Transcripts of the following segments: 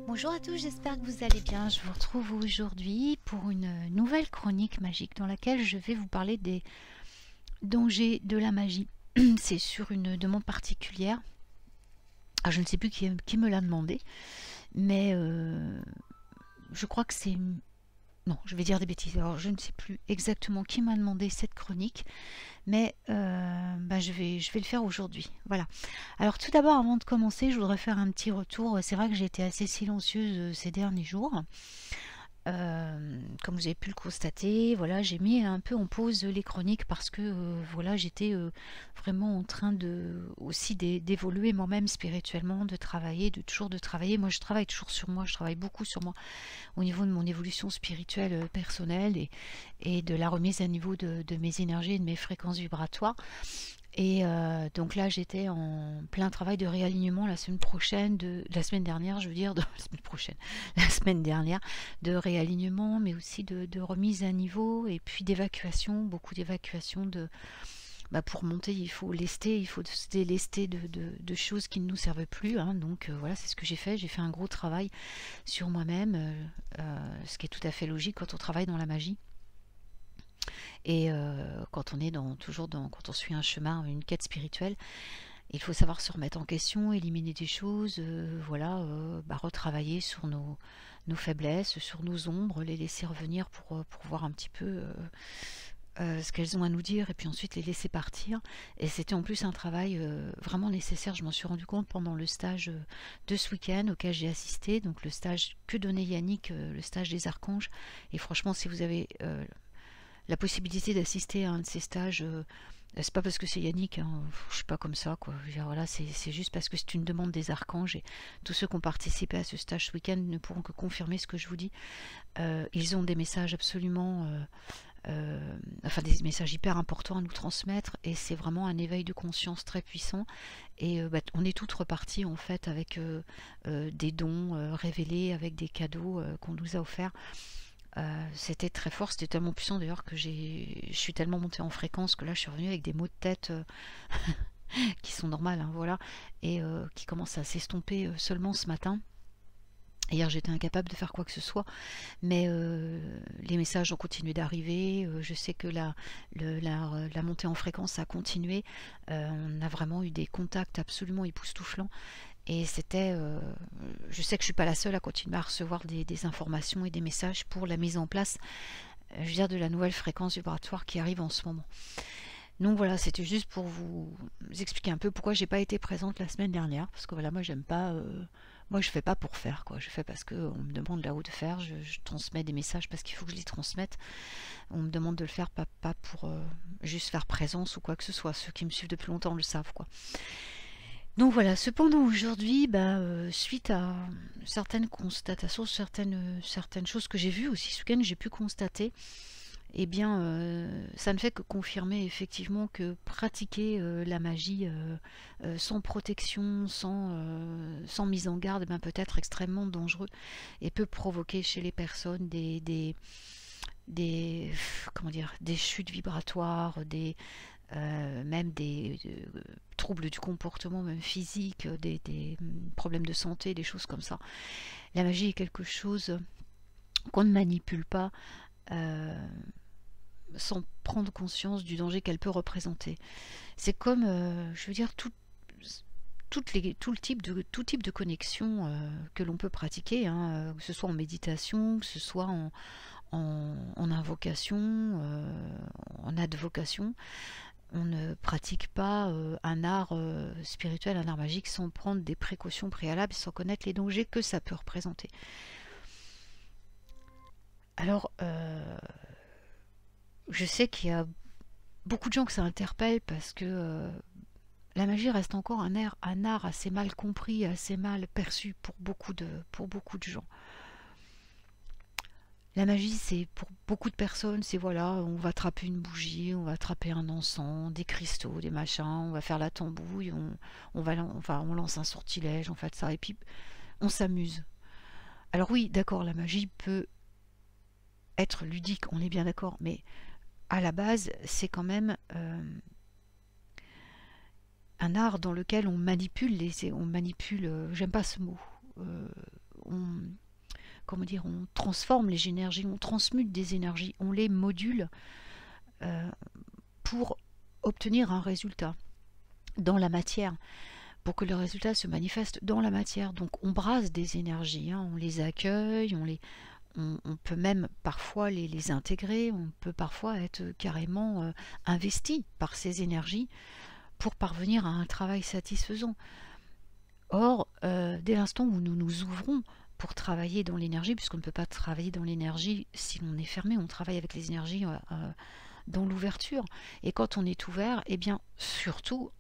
Bonjour à tous, j'espère que vous allez bien. Je vous retrouve aujourd'hui pour une nouvelle chronique magique dans laquelle je vais vous parler des dangers de la magie. C'est sur une demande particulière. Alors, je ne sais plus qui me l'a demandé, mais je crois que c'est... Non, je vais dire des bêtises. Alors, je ne sais plus exactement qui m'a demandé cette chronique, mais je vais le faire aujourd'hui. Voilà. Alors, tout d'abord, avant de commencer, je voudrais faire un petit retour. C'est vrai que j'ai été assez silencieuse ces derniers jours. Comme vous avez pu le constater, voilà, j'ai mis un peu en pause les chroniques parce que voilà, j'étais vraiment en train d'évoluer moi-même spirituellement, de travailler, de travailler. Moi, je travaille toujours sur moi, je travaille beaucoup sur moi au niveau de mon évolution spirituelle personnelle et de la remise à niveau de mes énergies et de mes fréquences vibratoires. Et donc là, j'étais en plein travail de réalignement la semaine prochaine, la semaine dernière, je veux dire, la semaine prochaine, la semaine dernière, de réalignement, mais aussi de remise à niveau, et puis d'évacuation, beaucoup d'évacuation pour monter, il faut lester, il faut se délester de choses qui ne nous servent plus. Hein. Donc voilà, c'est ce que j'ai fait un gros travail sur moi-même, ce qui est tout à fait logique quand on travaille dans la magie. Et quand on est quand on suit un chemin, une quête spirituelle, il faut savoir se remettre en question, éliminer des choses, retravailler sur nos faiblesses, sur nos ombres, les laisser revenir pour voir un petit peu ce qu'elles ont à nous dire, et puis ensuite les laisser partir. Et c'était en plus un travail vraiment nécessaire. Je m'en suis rendu compte pendant le stage de ce week-end auquel j'ai assisté, donc le stage que donnait Yannick, le stage des archanges. Et franchement, si vous avez la possibilité d'assister à un de ces stages, c'est pas parce que c'est Yannick, hein, je suis pas comme ça, quoi. Je veux dire, voilà, c'est juste parce que c'est une demande des archanges, et tous ceux qui ont participé à ce stage ce week-end ne pourront que confirmer ce que je vous dis. Ils ont des messages absolument, des messages hyper importants à nous transmettre, et c'est vraiment un éveil de conscience très puissant. Et on est toutes reparties en fait avec des dons révélés, avec des cadeaux qu'on nous a offerts. C'était très fort, c'était tellement puissant d'ailleurs que je suis tellement montée en fréquence que là je suis revenue avec des maux de tête qui sont normales, hein, voilà, et qui commencent à s'estomper seulement ce matin. Hier j'étais incapable de faire quoi que ce soit, mais les messages ont continué d'arriver. Je sais que la montée en fréquence a continué. On a vraiment eu des contacts absolument époustouflants. Et je sais que je suis pas la seule à continuer à recevoir des informations et des messages pour la mise en place, je veux dire, de la nouvelle fréquence vibratoire qui arrive en ce moment. Donc voilà, c'était juste pour vous expliquer un peu pourquoi j'ai pas été présente la semaine dernière, parce que voilà, moi j'aime pas, moi je fais pas pour faire, quoi. Je fais parce que on me demande là où de faire. Je transmets des messages parce qu'il faut que je les transmette. On me demande de le faire, pas pour juste faire présence ou quoi que ce soit. Ceux qui me suivent depuis longtemps le savent, quoi. Donc voilà, cependant aujourd'hui, suite à certaines constatations, certaines choses que j'ai vues aussi ce week-end, j'ai pu constater, eh bien, ça ne fait que confirmer effectivement que pratiquer la magie sans protection, sans mise en garde, peut être extrêmement dangereux et peut provoquer chez les personnes comment dire, des chutes vibratoires, même des troubles du comportement, même physique, des problèmes de santé, des choses comme ça. La magie est quelque chose qu'on ne manipule pas sans prendre conscience du danger qu'elle peut représenter. C'est comme, je veux dire, tout type de connexion que l'on peut pratiquer, hein, que ce soit en méditation, que ce soit en invocation, en advocation. On ne pratique pas un art spirituel, un art magique sans prendre des précautions préalables, sans connaître les dangers que ça peut représenter. Alors, je sais qu'il y a beaucoup de gens que ça interpelle parce que la magie reste encore un art assez mal compris, assez mal perçu pour beaucoup de gens. La magie, c'est pour beaucoup de personnes, c'est voilà, on va attraper une bougie, on va attraper un encens, des cristaux, des machins, on va faire la tambouille, on lance un sortilège, on fait ça, et puis on s'amuse. Alors oui, d'accord, la magie peut être ludique, on est bien d'accord, mais à la base, c'est quand même un art dans lequel on manipule, j'aime pas ce mot, comment dire, on transforme les énergies, on transmute des énergies, on les module euh, pour obtenir un résultat dans la matière, pour que le résultat se manifeste dans la matière. Donc on brasse des énergies, hein, on les accueille, on peut même parfois les intégrer, on peut parfois être carrément investi par ces énergies pour parvenir à un travail satisfaisant. Or, dès l'instant où nous nous ouvrons pour travailler dans l'énergie, puisqu'on ne peut pas travailler dans l'énergie si l'on est fermé, on travaille avec les énergies dans l'ouverture. Et quand on est ouvert, eh bien, surtout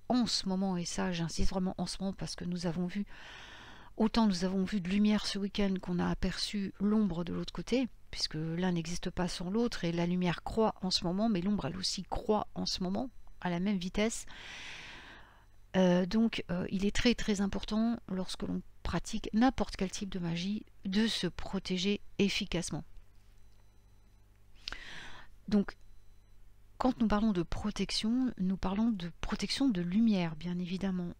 en ce moment, et ça j'insiste vraiment en ce moment parce que nous avons vu, autant nous avons vu de lumière ce week-end qu'on a aperçu l'ombre de l'autre côté, puisque l'un n'existe pas sans l'autre, et la lumière croît en ce moment, mais l'ombre elle aussi croît en ce moment, à la même vitesse. Donc il est très très important lorsque l'on pratique n'importe quel type de magie de se protéger efficacement. Donc quand nous parlons de protection, nous parlons de protection de lumière, bien évidemment.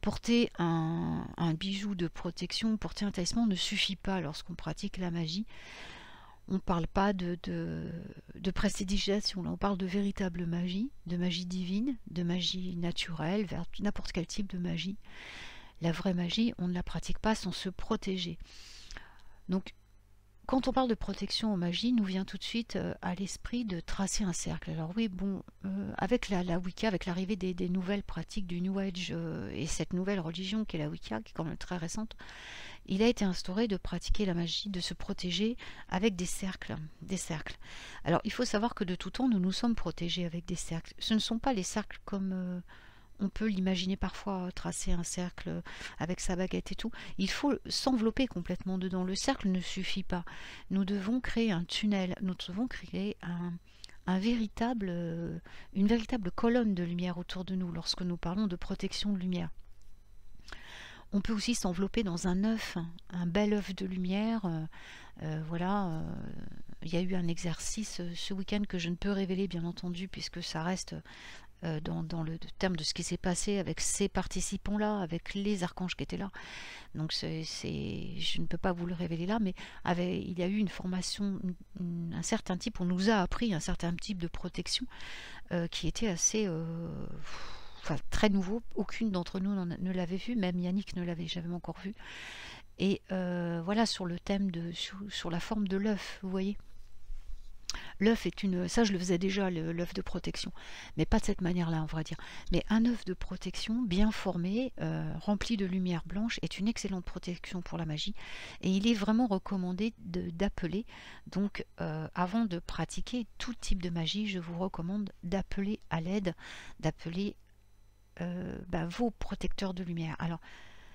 Porter un bijou de protection, porter un talisman ne suffit pas lorsqu'on pratique la magie. On ne parle pas de prestidigitation, là on parle de véritable magie, de magie divine, de magie naturelle, vers n'importe quel type de magie. La vraie magie, on ne la pratique pas sans se protéger. Donc, quand on parle de protection en magie, nous vient tout de suite à l'esprit de tracer un cercle. Alors oui, bon, avec la Wicca, avec l'arrivée des nouvelles pratiques du New Age et cette nouvelle religion qui est la Wicca, qui est quand même très récente, il a été instauré de pratiquer la magie, de se protéger avec des cercles. Alors il faut savoir que de tout temps, nous nous sommes protégés avec des cercles. Ce ne sont pas les cercles comme on peut l'imaginer parfois, tracer un cercle avec sa baguette et tout. Il faut s'envelopper complètement dedans. Le cercle ne suffit pas. Nous devons créer un tunnel, nous devons créer une véritable colonne de lumière autour de nous lorsque nous parlons de protection de lumière. On peut aussi s'envelopper dans un œuf, un bel œuf de lumière. Voilà, il y a eu un exercice ce week-end que je ne peux révéler bien entendu puisque ça reste dans le terme de ce qui s'est passé avec ces participants-là, avec les archanges qui étaient là. Donc je ne peux pas vous le révéler là, mais il y a eu une formation, un certain type, on nous a appris un certain type de protection qui était assez... Enfin, très nouveau, aucune d'entre nous ne l'avait vu, même Yannick ne l'avait jamais encore vu. Et voilà, sur le thème sur la forme de l'œuf, vous voyez. L'œuf est ça je le faisais déjà, l'œuf de protection, mais pas de cette manière-là, on va dire. Mais un œuf de protection bien formé, rempli de lumière blanche, est une excellente protection pour la magie. Et il est vraiment recommandé d'appeler, donc avant de pratiquer tout type de magie, je vous recommande d'appeler à l'aide, d'appeler vos protecteurs de lumière. Alors,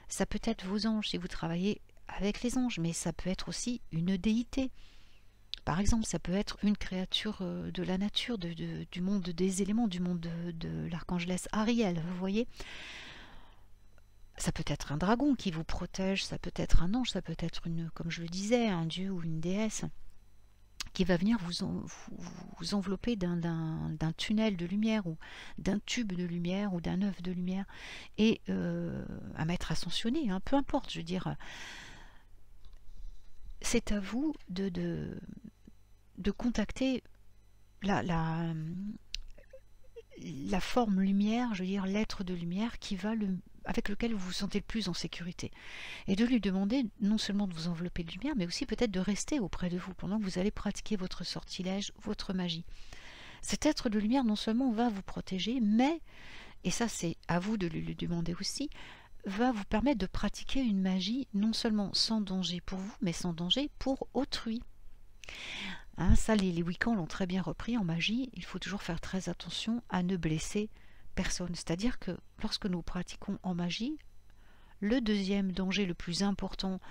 ça peut être vos anges si vous travaillez avec les anges, mais ça peut être aussi une déité. Par exemple, ça peut être une créature de la nature, du monde des éléments, du monde de l'archangelesse Ariel, vous voyez. Ça peut être un dragon qui vous protège, ça peut être un ange, ça peut être, comme je le disais, un dieu ou une déesse qui va venir vous envelopper d'un tunnel de lumière ou d'un tube de lumière ou d'un œuf de lumière et un maître ascensionné, hein, peu importe, je veux dire, c'est à vous de contacter la forme lumière, je veux dire l'être de lumière avec lequel vous vous sentez le plus en sécurité. Et de lui demander non seulement de vous envelopper de lumière, mais aussi peut-être de rester auprès de vous pendant que vous allez pratiquer votre sortilège, votre magie. Cet être de lumière non seulement va vous protéger, mais, et ça c'est à vous de lui demander aussi, va vous permettre de pratiquer une magie non seulement sans danger pour vous, mais sans danger pour autrui. Hein, ça, les Wiccans l'ont très bien repris en magie. Il faut toujours faire très attention à ne blesser personne. C'est-à-dire que lorsque nous pratiquons en magie, le deuxième danger le plus important,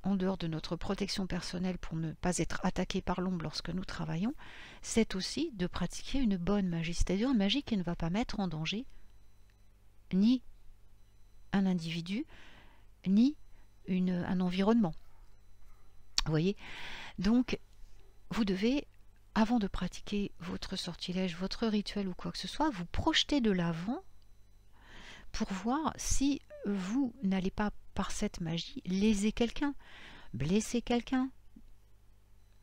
en dehors de notre protection personnelle pour ne pas être attaqué par l'ombre lorsque nous travaillons, c'est aussi de pratiquer une bonne magie. C'est-à-dire une magie qui ne va pas mettre en danger ni un individu, ni un environnement. Vous voyez? Donc, vous devez, avant de pratiquer votre sortilège, votre rituel ou quoi que ce soit, vous projeter de l'avant pour voir si vous n'allez pas par cette magie léser quelqu'un, blesser quelqu'un,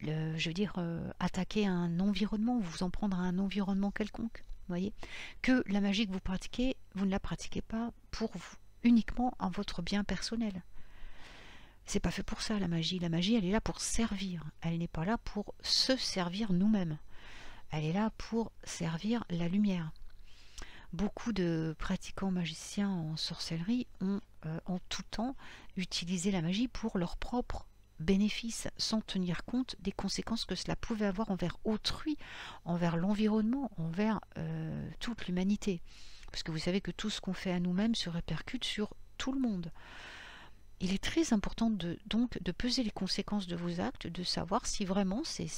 je veux dire, attaquer un environnement, vous en prendre à un environnement quelconque. Voyez, que la magie que vous pratiquez, vous ne la pratiquez pas pour vous, uniquement en votre bien personnel. C'est pas fait pour ça la magie. La magie, elle est là pour servir. Elle n'est pas là pour se servir nous-mêmes. Elle est là pour servir la lumière. Beaucoup de pratiquants magiciens en sorcellerie ont en tout temps utilisé la magie pour leur propre bénéfice, sans tenir compte des conséquences que cela pouvait avoir envers autrui, envers l'environnement, envers toute l'humanité. Parce que vous savez que tout ce qu'on fait à nous-mêmes se répercute sur tout le monde. Il est très important donc de peser les conséquences de vos actes, de savoir si vraiment c'est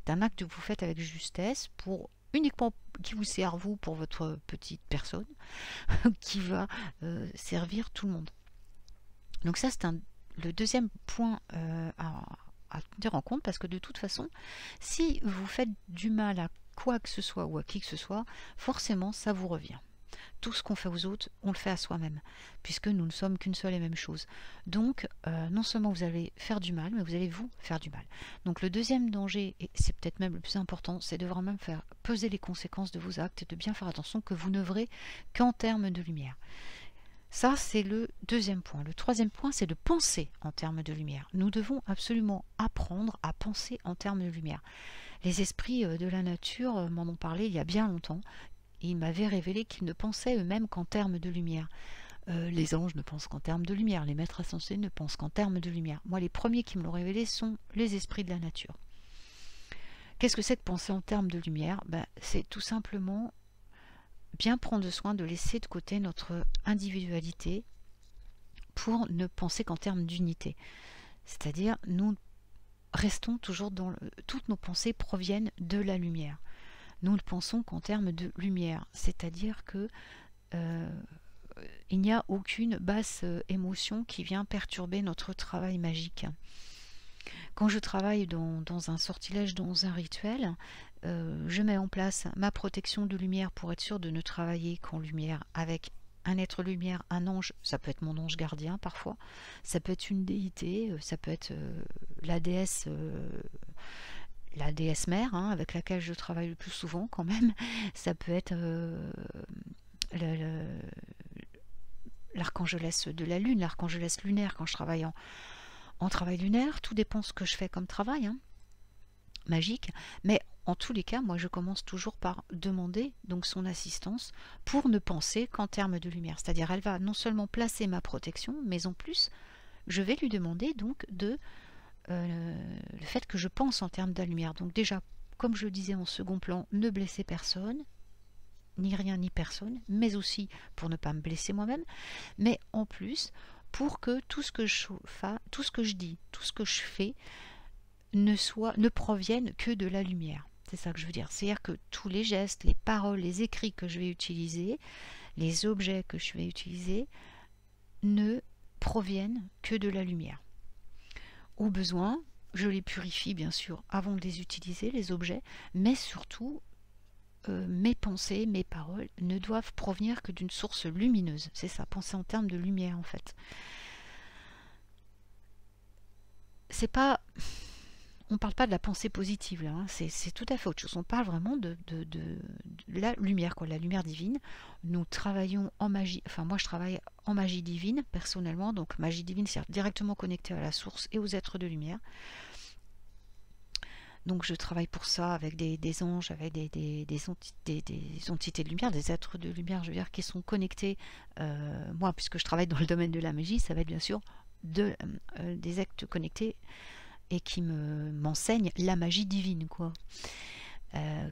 un acte que vous faites avec justesse, pour uniquement qui vous sert vous pour votre petite personne, qui va servir tout le monde. Donc ça c'est le deuxième point à tenir en compte, parce que de toute façon, si vous faites du mal à quoi que ce soit ou à qui que ce soit, forcément ça vous revient. Tout ce qu'on fait aux autres, on le fait à soi-même, puisque nous ne sommes qu'une seule et même chose. Donc, non seulement vous allez faire du mal, mais vous allez vous faire du mal. Donc le deuxième danger, et c'est peut-être même le plus important, c'est de vraiment faire peser les conséquences de vos actes et de bien faire attention que vous n'œuvrez qu'en termes de lumière. Ça, c'est le deuxième point. Le troisième point, c'est de penser en termes de lumière. Nous devons absolument apprendre à penser en termes de lumière. Les esprits de la nature m'en ont parlé il y a bien longtemps. Ils m'avaient révélé qu'ils ne pensaient eux-mêmes qu'en termes de lumière. Les anges ne pensent qu'en termes de lumière, les maîtres ascendés ne pensent qu'en termes de lumière. Moi, les premiers qui me l'ont révélé sont les esprits de la nature. Qu'est-ce que c'est que penser en termes de lumière? C'est tout simplement bien prendre soin de laisser de côté notre individualité pour ne penser qu'en termes d'unité. C'est-à-dire, nous restons toujours dans toutes nos pensées proviennent de la lumière. Nous ne pensons qu'en termes de lumière, c'est-à-dire que il n'y a aucune basse émotion qui vient perturber notre travail magique. Quand je travaille dans un sortilège, dans un rituel, je mets en place ma protection de lumière pour être sûr de ne travailler qu'en lumière avec un être lumière, un ange. Ça peut être mon ange gardien parfois, ça peut être une déité, ça peut être la déesse mère, hein, avec laquelle je travaille le plus souvent quand même. Ça peut être l'archangelesse de la lune, l'archangelesse lunaire quand je travaille en travail lunaire. Tout dépend ce que je fais comme travail, hein, magique. Mais en tous les cas, moi je commence toujours par demander donc son assistance pour ne penser qu'en termes de lumière. C'est-à-dire elle va non seulement placer ma protection, mais en plus je vais lui demander donc de le fait que je pense en termes de la lumière. Donc déjà, comme je le disais en second plan, ne blesser personne, ni rien ni personne, mais aussi pour ne pas me blesser moi-même, mais en plus pour que tout ce que je dis, tout ce que je fais ne provienne que de la lumière. C'est ça que je veux dire. C'est-à-dire que tous les gestes, les paroles, les écrits que je vais utiliser, les objets que je vais utiliser, ne proviennent que de la lumière. Au besoin, je les purifie bien sûr avant de les utiliser, les objets, mais surtout, mes pensées, mes paroles ne doivent provenir que d'une source lumineuse. C'est ça, penser en termes de lumière en fait. C'est pas... On ne parle pas de la pensée positive là, hein. C'est tout à fait autre chose. On parle vraiment de la lumière, quoi, la lumière divine. Nous travaillons en magie, enfin moi je travaille en magie divine personnellement, donc magie divine c'est directement connecté à la source et aux êtres de lumière. Donc je travaille pour ça avec des anges, avec des entités de lumière, des êtres de lumière, je veux dire, qui sont connectés. Moi, puisque je travaille dans le domaine de la magie, ça va être bien sûr des actes connectés et qui m'enseigne la magie divine, quoi.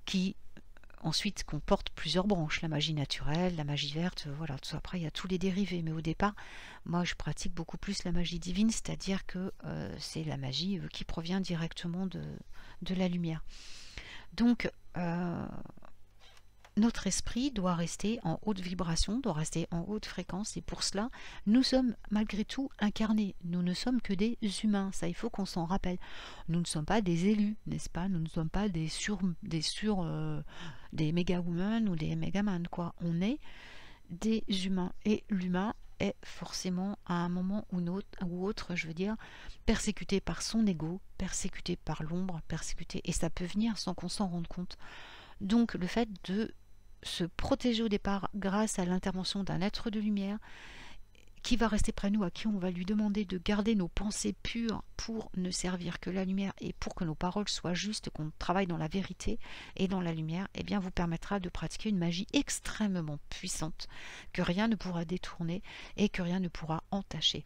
Qui ensuite comporte plusieurs branches, la magie naturelle, la magie verte, voilà, tout ça. Après il y a tous les dérivés, mais au départ, moi je pratique beaucoup plus la magie divine, c'est-à-dire que c'est la magie qui provient directement de la lumière. Donc notre esprit doit rester en haute vibration, doit rester en haute fréquence, et pour cela, nous sommes malgré tout incarnés. Nous ne sommes que des humains, ça il faut qu'on s'en rappelle. Nous ne sommes pas des élus, n'est-ce pas? Nous ne sommes pas des méga-women ou des méga-man, quoi. On est des humains, et l'humain est forcément à un moment ou autre, je veux dire, persécuté par son ego, persécuté par l'ombre, persécuté, et ça peut venir sans qu'on s'en rende compte. Donc le fait de se protéger au départ grâce à l'intervention d'un être de lumière qui va rester près de nous, à qui on va lui demander de garder nos pensées pures pour ne servir que la lumière et pour que nos paroles soient justes, qu'on travaille dans la vérité et dans la lumière, eh bien vous permettra de pratiquer une magie extrêmement puissante que rien ne pourra détourner et que rien ne pourra entacher.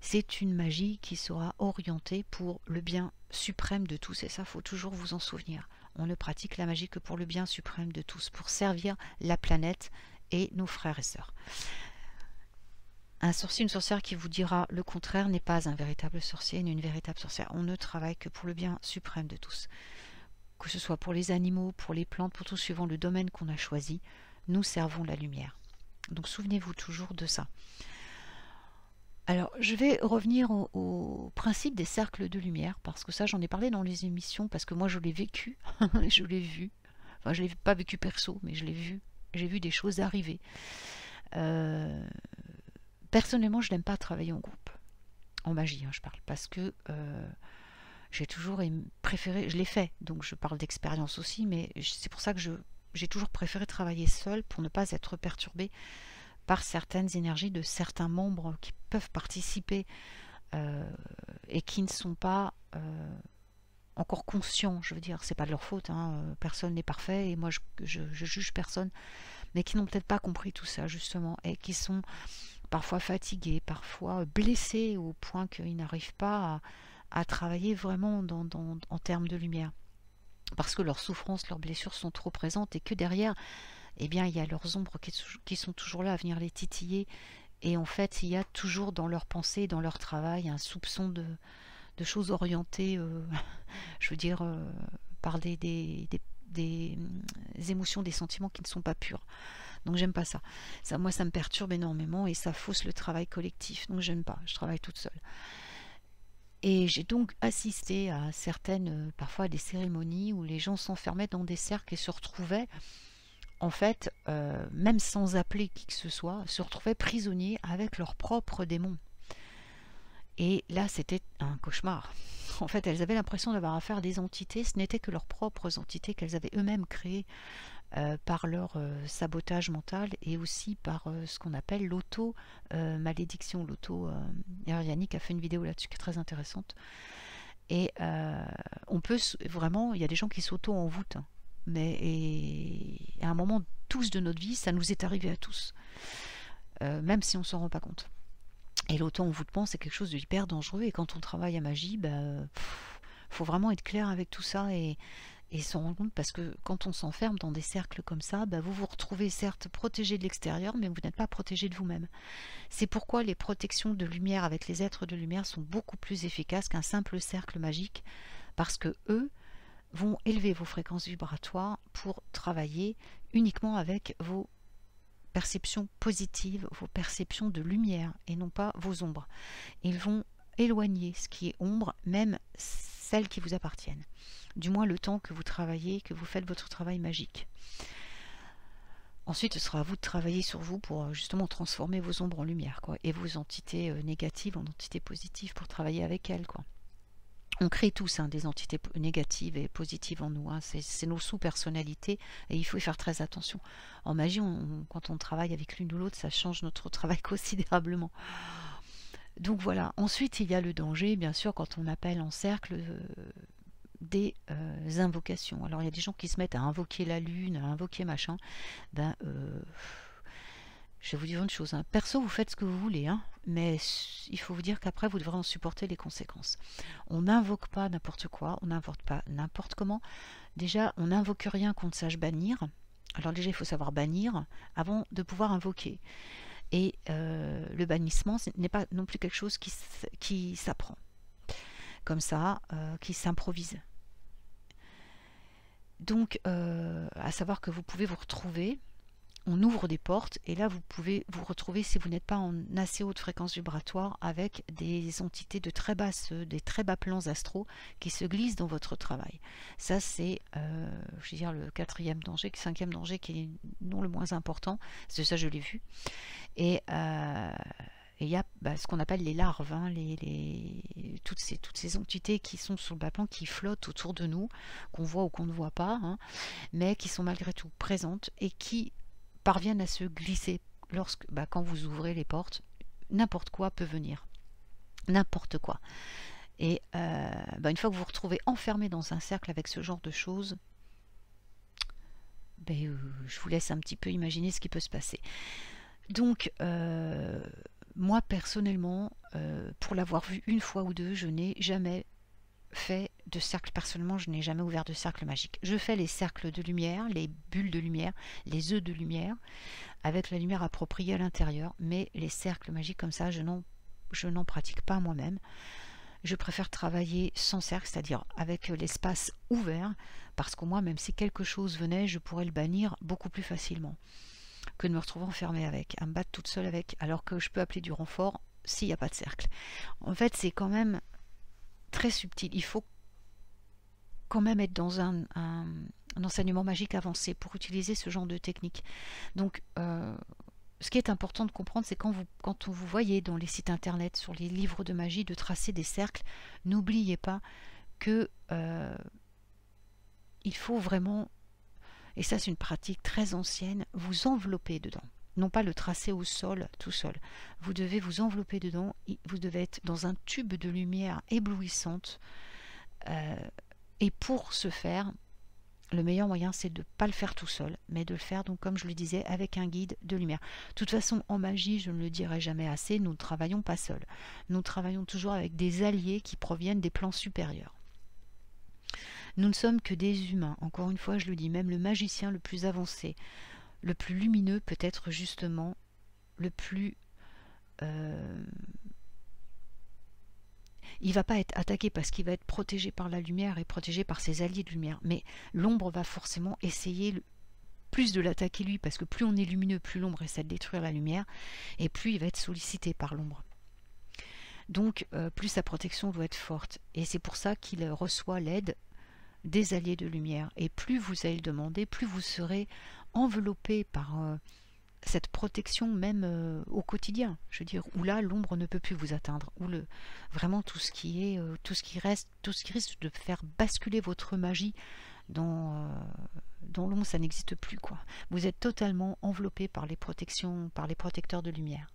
C'est une magie qui sera orientée pour le bien suprême de tous, et ça, faut toujours vous en souvenir. On ne pratique la magie que pour le bien suprême de tous, pour servir la planète et nos frères et sœurs. Un sorcier, une sorcière qui vous dira le contraire n'est pas un véritable sorcier ni une véritable sorcière. On ne travaille que pour le bien suprême de tous. Que ce soit pour les animaux, pour les plantes, pour tout suivant le domaine qu'on a choisi, nous servons la lumière. Donc souvenez-vous toujours de ça. Alors, je vais revenir au principe des cercles de lumière, parce que ça, j'en ai parlé dans les émissions, parce que moi, je l'ai vécu, je l'ai vu. Enfin, je ne l'ai pas vécu perso, mais je l'ai vu. J'ai vu des choses arriver. Personnellement, je n'aime pas travailler en groupe. En magie, je parle. Parce que j'ai toujours préféré... Je l'ai fait, donc je parle d'expérience aussi, mais c'est pour ça que j'ai toujours préféré travailler seule pour ne pas être perturbée par certaines énergies de certains membres qui peuvent participer et qui ne sont pas encore conscients. Je veux dire, c'est pas de leur faute, personne n'est parfait et moi je juge personne, mais qui n'ont peut-être pas compris tout ça justement et qui sont parfois fatigués, parfois blessés au point qu'ils n'arrivent pas à travailler vraiment en termes de lumière. Parce que leurs souffrances, leurs blessures sont trop présentes et que derrière, eh bien, il y a leurs ombres qui sont toujours là à venir les titiller. Et en fait, il y a toujours dans leurs pensées, dans leur travail, un soupçon de choses orientées, je veux dire, par des émotions, des sentiments qui ne sont pas purs. Donc j'aime pas ça. Moi, ça me perturbe énormément et ça fausse le travail collectif. Donc j'aime pas, je travaille toute seule. Et j'ai donc assisté à certaines, parfois à des cérémonies où les gens s'enfermaient dans des cercles et se retrouvaient, en fait, même sans appeler qui que ce soit, se retrouvaient prisonniers avec leurs propres démons. Et là, c'était un cauchemar. En fait, elles avaient l'impression d'avoir affaire à des entités, ce n'étaient que leurs propres entités qu'elles avaient eux-mêmes créées par leur sabotage mental et aussi par ce qu'on appelle l'auto-malédiction. Yannick a fait une vidéo là-dessus qui est très intéressante. Et on peut vraiment, il y a des gens qui s'auto-envoûtent. Mais à un moment, tous de notre vie, ça nous est arrivé à tous. Même si on ne s'en rend pas compte. Et l'auto-envoûtement, c'est quelque chose de hyper dangereux. Et quand on travaille à magie, faut vraiment être clair avec tout ça et s'en rendre compte, parce que quand on s'enferme dans des cercles comme ça, vous vous retrouvez certes protégé de l'extérieur, mais vous n'êtes pas protégé de vous-même. C'est pourquoi les protections de lumière avec les êtres de lumière sont beaucoup plus efficaces qu'un simple cercle magique, parce que eux vont élever vos fréquences vibratoires pour travailler uniquement avec vos perceptions positives, vos perceptions de lumière, et non pas vos ombres. Ils vont éloigner ce qui est ombre, même celles qui vous appartiennent. Du moins le temps que vous travaillez, que vous faites votre travail magique. Ensuite, ce sera à vous de travailler sur vous pour justement transformer vos ombres en lumière, quoi, et vos entités négatives en entités positives pour travailler avec elles, quoi. On crée tous des entités négatives et positives en nous. C'est nos sous-personnalités et il faut y faire très attention. En magie, quand on travaille avec l'une ou l'autre, ça change notre travail considérablement. Donc voilà. Ensuite, il y a le danger, bien sûr, quand on appelle en cercle des invocations. Alors, il y a des gens qui se mettent à invoquer la lune, à invoquer machin. Je vais vous dire une chose, perso vous faites ce que vous voulez, mais il faut vous dire qu'après vous devrez en supporter les conséquences. On n'invoque pas n'importe quoi, on n'invoque pas n'importe comment. Déjà, on n'invoque rien qu'on ne sache bannir. Alors déjà, il faut savoir bannir avant de pouvoir invoquer. Et le bannissement, ce n'est pas non plus quelque chose qui s'apprend. Comme ça, qui s'improvise. Donc, à savoir que vous pouvez vous retrouver on ouvre des portes et là vous pouvez vous retrouver, si vous n'êtes pas en assez haute fréquence vibratoire, avec des entités de très basse, des très bas plans astraux qui se glissent dans votre travail. Ça c'est, je veux dire, le quatrième danger, cinquième danger qui est non le moins important, c'est ça je l'ai vu. Et il y a ce qu'on appelle les larves, hein, toutes ces entités qui sont sur le bas plan, qui flottent autour de nous, qu'on voit ou qu'on ne voit pas, hein, mais qui sont malgré tout présentes et qui parviennent à se glisser quand vous ouvrez les portes. N'importe quoi peut venir, n'importe quoi. Et une fois que vous vous retrouvez enfermé dans un cercle avec ce genre de choses, je vous laisse un petit peu imaginer ce qui peut se passer. Donc moi personnellement, pour l'avoir vu une fois ou deux, je n'ai jamais fait de cercle. Personnellement, je n'ai jamais ouvert de cercle magique. Je fais les cercles de lumière, les bulles de lumière, les œufs de lumière, avec la lumière appropriée à l'intérieur, mais les cercles magiques comme ça, je n'en pratique pas moi-même. Je préfère travailler sans cercle, c'est-à-dire avec l'espace ouvert, parce qu'au moins, même si quelque chose venait, je pourrais le bannir beaucoup plus facilement que de me retrouver enfermée avec, à me battre toute seule avec, alors que je peux appeler du renfort s'il n'y a pas de cercle. En fait, c'est quand même très subtil. Il faut quand même être dans un enseignement magique avancé pour utiliser ce genre de technique. Donc, ce qui est important de comprendre, c'est quand vous voyez dans les sites internet, sur les livres de magie, de tracer des cercles, n'oubliez pas que il faut vraiment, et ça c'est une pratique très ancienne, vous envelopper dedans. Non pas le tracer au sol tout seul. Vous devez vous envelopper dedans, vous devez être dans un tube de lumière éblouissante. Et pour ce faire, le meilleur moyen, c'est de ne pas le faire tout seul, mais de le faire, donc comme je le disais, avec un guide de lumière. De toute façon, en magie, je ne le dirai jamais assez, nous ne travaillons pas seuls. Nous travaillons toujours avec des alliés qui proviennent des plans supérieurs. Nous ne sommes que des humains. Encore une fois, je le dis, même le magicien le plus avancé, le plus lumineux, peut être justement le plus... il ne va pas être attaqué parce qu'il va être protégé par la lumière et protégé par ses alliés de lumière. Mais l'ombre va forcément essayer plus de l'attaquer lui, parce que plus on est lumineux, plus l'ombre essaie de détruire la lumière, et plus il va être sollicité par l'ombre. Donc plus sa protection doit être forte. Et c'est pour ça qu'il reçoit l'aide des alliés de lumière. Et plus vous allez le demander, plus vous serez enveloppé par cette protection même au quotidien. Je veux dire, où là l'ombre ne peut plus vous atteindre, où vraiment tout ce qui risque de faire basculer votre magie dans l'ombre, ça n'existe plus, quoi. Vous êtes totalement enveloppé par les protections, par les protecteurs de lumière.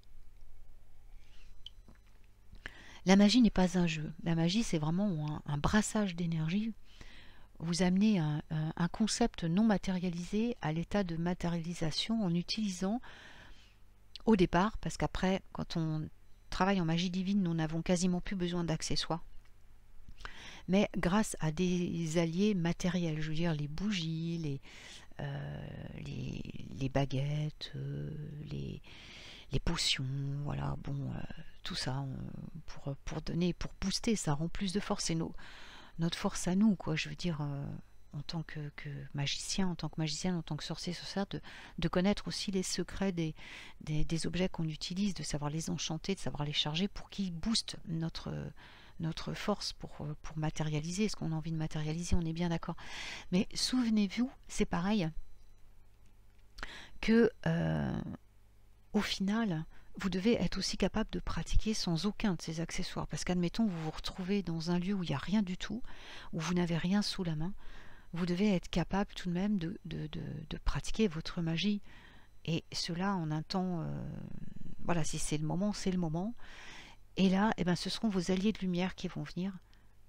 La magie n'est pas un jeu. La magie, c'est vraiment un brassage d'énergie. Vous amenez un concept non matérialisé à l'état de matérialisation en utilisant, au départ, parce qu'après, quand on travaille en magie divine, nous n'avons quasiment plus besoin d'accessoires, mais grâce à des alliés matériels, je veux dire les bougies, les baguettes, les potions, voilà, bon, tout ça, pour booster, ça rend plus de force, c'est notre force à nous, quoi, je veux dire, en tant que magicien, en tant que magicienne, en tant que sorcier, sorcière, de connaître aussi les secrets des objets qu'on utilise, de savoir les enchanter, de savoir les charger pour qu'ils boostent notre force pour matérialiser ce qu'on a envie de matérialiser, on est bien d'accord. Mais souvenez-vous, c'est pareil, que au final, vous devez être aussi capable de pratiquer sans aucun de ces accessoires. Parce qu'admettons, vous vous retrouvez dans un lieu où il n'y a rien du tout, où vous n'avez rien sous la main, vous devez être capable tout de même de pratiquer votre magie. Et cela en un temps, voilà, si c'est le moment, c'est le moment. Et là, eh ben, ce seront vos alliés de lumière qui vont venir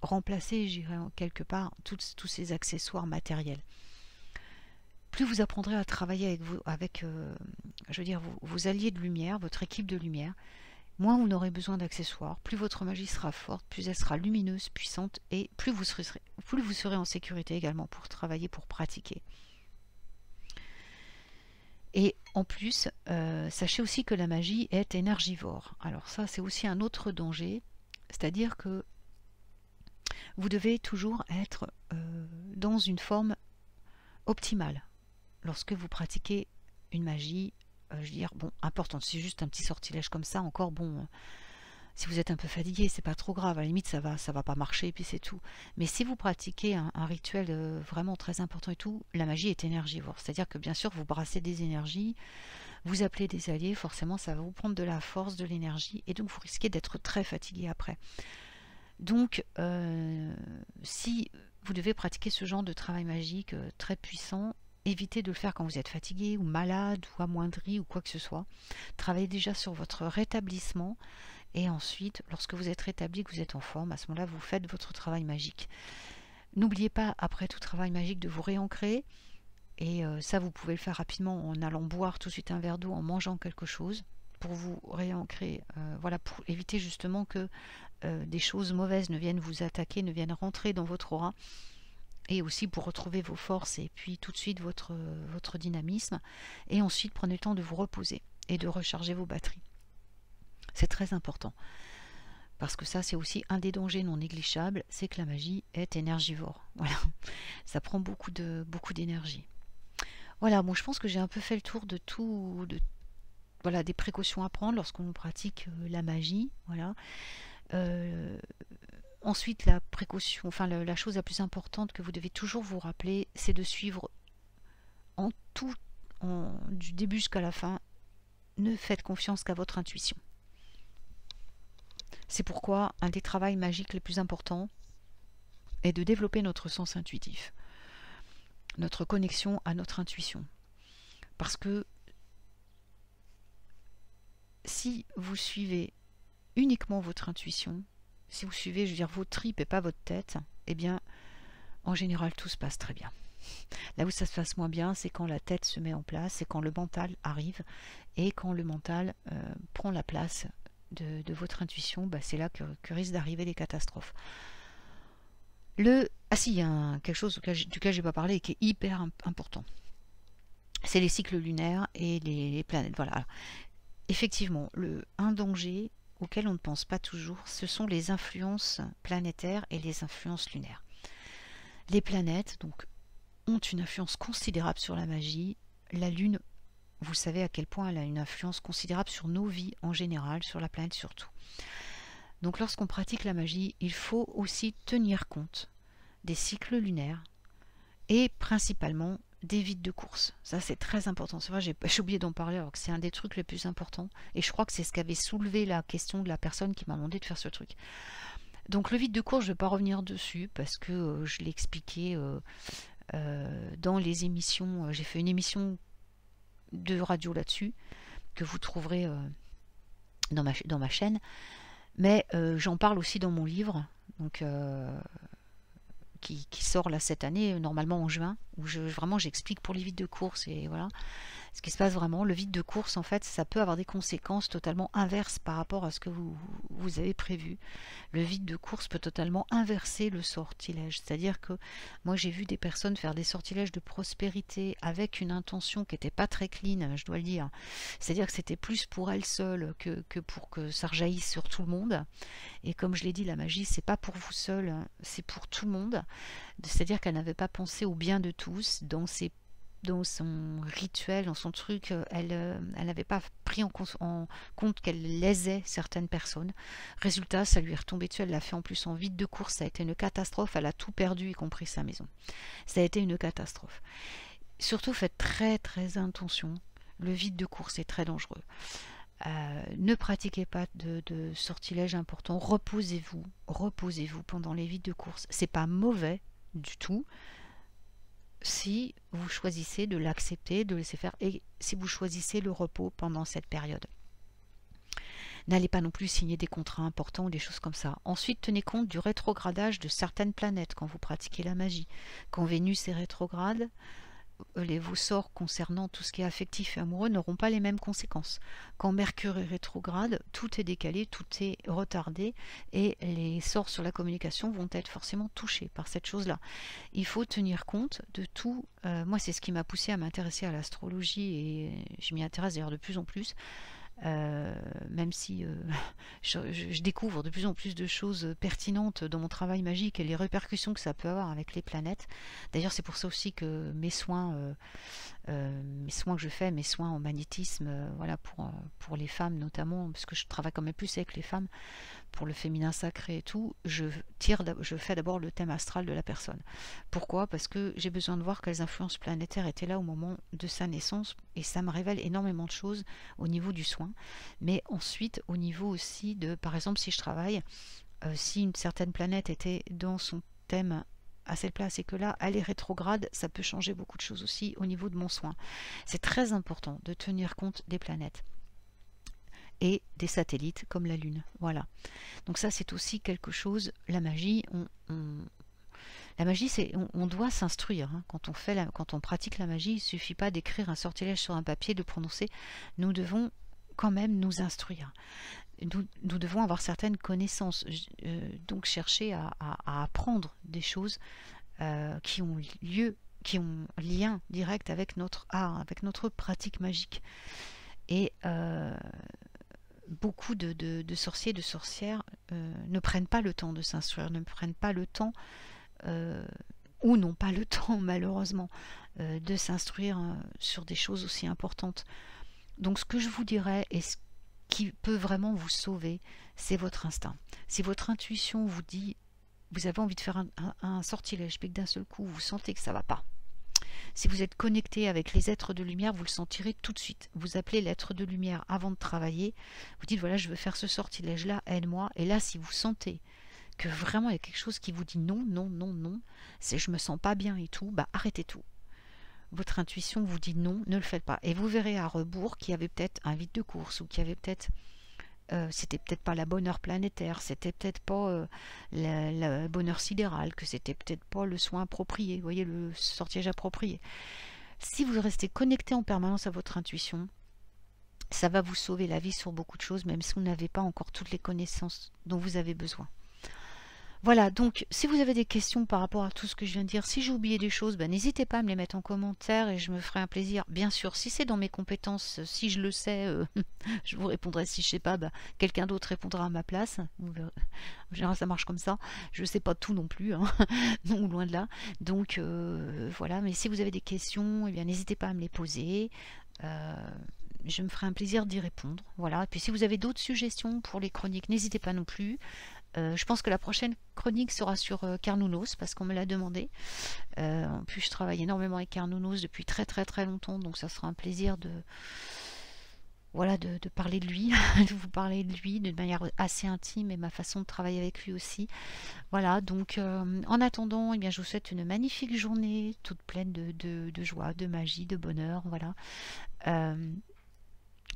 remplacer, je dirais, quelque part, tous ces accessoires matériels. Plus vous apprendrez à travailler avec je veux dire, vos alliés de lumière, votre équipe de lumière, moins vous n'aurez besoin d'accessoires, plus votre magie sera forte, plus elle sera lumineuse, puissante, et plus vous serez en sécurité également pour travailler, pour pratiquer. Et en plus, sachez aussi que la magie est énergivore. Alors ça, c'est aussi un autre danger, c'est-à-dire que vous devez toujours être dans une forme optimale lorsque vous pratiquez une magie, je veux dire, bon, importante. C'est juste un petit sortilège comme ça, encore, bon, si vous êtes un peu fatigué, c'est pas trop grave, à la limite ça va pas marcher et puis c'est tout. Mais si vous pratiquez un rituel vraiment très important et tout, la magie est énergivore. C'est-à-dire que bien sûr vous brassez des énergies, vous appelez des alliés, forcément ça va vous prendre de la force, de l'énergie, et donc vous risquez d'être très fatigué après. Donc si vous devez pratiquer ce genre de travail magique très puissant, évitez de le faire quand vous êtes fatigué ou malade ou amoindri ou quoi que ce soit. Travaillez déjà sur votre rétablissement. Et ensuite, lorsque vous êtes rétabli, que vous êtes en forme, à ce moment-là, vous faites votre travail magique. N'oubliez pas, après tout travail magique, de vous réancrer. Et ça, vous pouvez le faire rapidement en allant boire tout de suite un verre d'eau, en mangeant quelque chose, pour vous réancrer. Voilà, pour éviter justement que des choses mauvaises ne viennent vous attaquer, ne viennent rentrer dans votre aura. Et aussi pour retrouver vos forces et puis tout de suite votre dynamisme. Et ensuite, prenez le temps de vous reposer et de recharger vos batteries. C'est très important. Parce que ça, c'est aussi un des dangers non négligeables, c'est que la magie est énergivore. Voilà. Ça prend beaucoup d'énergie. Voilà, bon, je pense que j'ai un peu fait le tour de tout, voilà, des précautions à prendre lorsqu'on pratique la magie. Voilà. Ensuite, la précaution, enfin la chose la plus importante que vous devez toujours vous rappeler, c'est de suivre en tout, du début jusqu'à la fin, ne faites confiance qu'à votre intuition. C'est pourquoi un des travaux magiques les plus importants est de développer notre sens intuitif, notre connexion à notre intuition. Parce que si vous suivez uniquement votre intuition, si vous suivez, je veux dire, vos tripes et pas votre tête, eh bien, en général, tout se passe très bien. Là où ça se passe moins bien, c'est quand la tête se met en place, c'est quand le mental arrive, et quand le mental prend la place de votre intuition, bah, c'est là que risquent d'arriver les catastrophes. Ah si, il y a quelque chose duquel je n'ai pas parlé et qui est hyper important. C'est les cycles lunaires et les planètes. Voilà. Alors, effectivement, un danger auquel on ne pense pas toujours, ce sont les influences planétaires et les influences lunaires. Les planètes, donc, ont une influence considérable sur la magie. La Lune, vous savez à quel point elle a une influence considérable sur nos vies en général, sur la planète surtout. Donc lorsqu'on pratique la magie, il faut aussi tenir compte des cycles lunaires et principalement des vides de course. Ça c'est très important. C'est vrai, j'ai oublié d'en parler alors que c'est un des trucs les plus importants. Et je crois que c'est ce qu'avait soulevé la question de la personne qui m'a demandé de faire ce truc. Donc le vide de course, je ne vais pas revenir dessus parce que je l'ai expliqué dans les émissions. J'ai fait une émission de radio là-dessus que vous trouverez dans ma chaîne. Mais j'en parle aussi dans mon livre, donc qui sort là cette année, normalement en juin, où vraiment j'explique pour les vides de course et voilà ce qui se passe vraiment. Le vide de course, en fait, ça peut avoir des conséquences totalement inverses par rapport à ce que vous avez prévu. Le vide de course peut totalement inverser le sortilège. C'est-à-dire que moi, j'ai vu des personnes faire des sortilèges de prospérité avec une intention qui n'était pas très clean, je dois le dire. C'est-à-dire que c'était plus pour elles seules que pour que ça rejaillisse sur tout le monde. Et comme je l'ai dit, la magie, c'est pas pour vous seul, c'est pour tout le monde. C'est-à-dire qu'elle n'avait pas pensé au bien de tous dans son rituel, dans son truc, elle n'avait pas pris en compte qu'elle lésait certaines personnes. Résultat, ça lui est retombé dessus, elle l'a fait en plus en vide de course, ça a été une catastrophe, elle a tout perdu, y compris sa maison. Ça a été une catastrophe. Surtout, faites très très attention, le vide de course est très dangereux. Ne pratiquez pas de sortilèges importants, reposez-vous pendant les vides de course. C'est pas mauvais du tout, si vous choisissez de l'accepter, de laisser faire, et si vous choisissez le repos pendant cette période. N'allez pas non plus signer des contrats importants ou des choses comme ça. Ensuite, tenez compte du rétrogradage de certaines planètes quand vous pratiquez la magie. Quand Vénus est rétrograde, vos sorts concernant tout ce qui est affectif et amoureux n'auront pas les mêmes conséquences. Quand Mercure est rétrograde, tout est décalé, tout est retardé et les sorts sur la communication vont être forcément touchés par cette chose-là. Il faut tenir compte de tout. Moi, c'est ce qui m'a poussé à m'intéresser à l'astrologie et je m'y intéresse d'ailleurs de plus en plus. même si je découvre de plus en plus de choses pertinentes dans mon travail magique et les répercussions que ça peut avoir avec les planètes. D'ailleurs, c'est pour ça aussi que mes soins que je fais, mes soins en magnétisme, voilà, pour les femmes notamment, parce que je travaille quand même plus avec les femmes, pour le féminin sacré et tout, je fais d'abord le thème astral de la personne. Pourquoi? Parce que j'ai besoin de voir quelles influences planétaires étaient là au moment de sa naissance, et ça me révèle énormément de choses au niveau du soin, mais ensuite au niveau aussi de, par exemple, si je travaille, si une certaine planète était dans son thème à cette place et que là elle est rétrograde, ça peut changer beaucoup de choses aussi au niveau de mon soin. C'est très important de tenir compte des planètes et des satellites comme la Lune. Voilà. Donc ça c'est aussi quelque chose, la magie, la magie, on doit s'instruire. Hein. Quand on pratique la magie, il ne suffit pas d'écrire un sortilège sur un papier, de prononcer. Nous devons quand même nous instruire. Nous devons avoir certaines connaissances, donc chercher à apprendre des choses qui ont lien direct avec notre art, avec notre pratique magique. Et beaucoup de sorciers, de sorcières ne prennent pas le temps de s'instruire, ne prennent pas le temps, ou n'ont pas le temps malheureusement, de s'instruire sur des choses aussi importantes. Donc ce que je vous dirais, et ce qui peut vraiment vous sauver, c'est votre instinct. Si votre intuition vous dit, vous avez envie de faire un sortilège, puis que d'un seul coup vous sentez que ça va pas. Si vous êtes connecté avec les êtres de lumière, vous le sentirez tout de suite. Vous appelez l'être de lumière avant de travailler, vous dites voilà, je veux faire ce sortilège-là, aide-moi. Et là, si vous sentez que vraiment il y a quelque chose qui vous dit non, non, non, non, c'est je me sens pas bien et tout, bah arrêtez tout. Votre intuition vous dit non, ne le faites pas. Et vous verrez à rebours qu'il y avait peut-être un vide de course, ou qu'il y avait peut-être, c'était peut-être pas la bonne heure planétaire, c'était peut-être pas la bonne heure sidérale, que c'était peut-être pas le soin approprié, vous voyez, le sortilège approprié. Si vous restez connecté en permanence à votre intuition, ça va vous sauver la vie sur beaucoup de choses, même si vous n'avez pas encore toutes les connaissances dont vous avez besoin. Voilà, donc si vous avez des questions par rapport à tout ce que je viens de dire, si j'ai oublié des choses, ben, n'hésitez pas à me les mettre en commentaire et je me ferai un plaisir. Bien sûr, si c'est dans mes compétences, si je le sais, je vous répondrai. Si je ne sais pas, ben, quelqu'un d'autre répondra à ma place. En général, ça marche comme ça. Je ne sais pas tout non plus, hein. Non, loin de là. Donc voilà, mais si vous avez des questions, eh bien n'hésitez pas à me les poser. Je me ferai un plaisir d'y répondre. Voilà. Et puis si vous avez d'autres suggestions pour les chroniques, n'hésitez pas non plus. Je pense que la prochaine chronique sera sur Carnounos parce qu'on me l'a demandé. En plus, je travaille énormément avec Carnounos depuis très très très longtemps, donc ça sera un plaisir de parler de lui, de vous parler de lui d'une manière assez intime et ma façon de travailler avec lui aussi. Voilà, donc en attendant, eh bien, je vous souhaite une magnifique journée, toute pleine de joie, de magie, de bonheur. Voilà.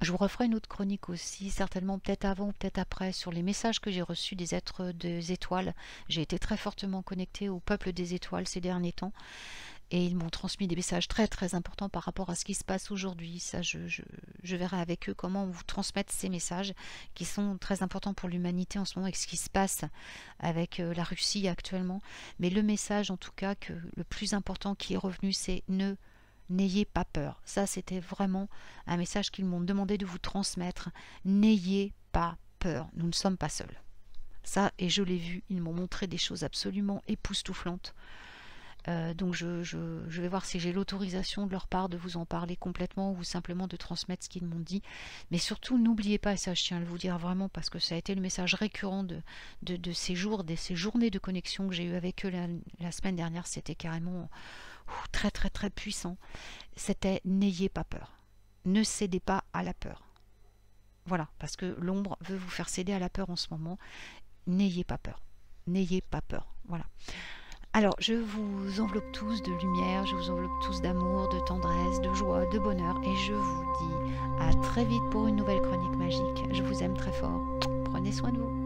Je vous referai une autre chronique aussi, certainement peut-être avant ou peut-être après, sur les messages que j'ai reçus des êtres des étoiles. J'ai été très fortement connectée au peuple des étoiles ces derniers temps. Et ils m'ont transmis des messages très très importants par rapport à ce qui se passe aujourd'hui. Ça, je verrai avec eux comment vous transmettre ces messages qui sont très importants pour l'humanité en ce moment, avec ce qui se passe avec la Russie actuellement. Mais le message en tout cas, que le plus important qui est revenu, c'est n'ayez pas peur. Ça, c'était vraiment un message qu'ils m'ont demandé de vous transmettre. N'ayez pas peur. Nous ne sommes pas seuls. Ça, et je l'ai vu, ils m'ont montré des choses absolument époustouflantes. Donc je vais voir si j'ai l'autorisation de leur part de vous en parler complètement ou simplement de transmettre ce qu'ils m'ont dit. Mais surtout, n'oubliez pas, et ça je tiens à le vous dire vraiment parce que ça a été le message récurrent de ces jours, de ces journées de connexion que j'ai eu avec eux la semaine dernière. C'était carrément très très très puissant. C'était n'ayez pas peur. Ne cédez pas à la peur. Voilà, parce que l'ombre veut vous faire céder à la peur en ce moment. N'ayez pas peur. N'ayez pas peur. Voilà. Alors, je vous enveloppe tous de lumière, je vous enveloppe tous d'amour, de tendresse, de joie, de bonheur. Et je vous dis à très vite pour une nouvelle chronique magique. Je vous aime très fort. Prenez soin de vous.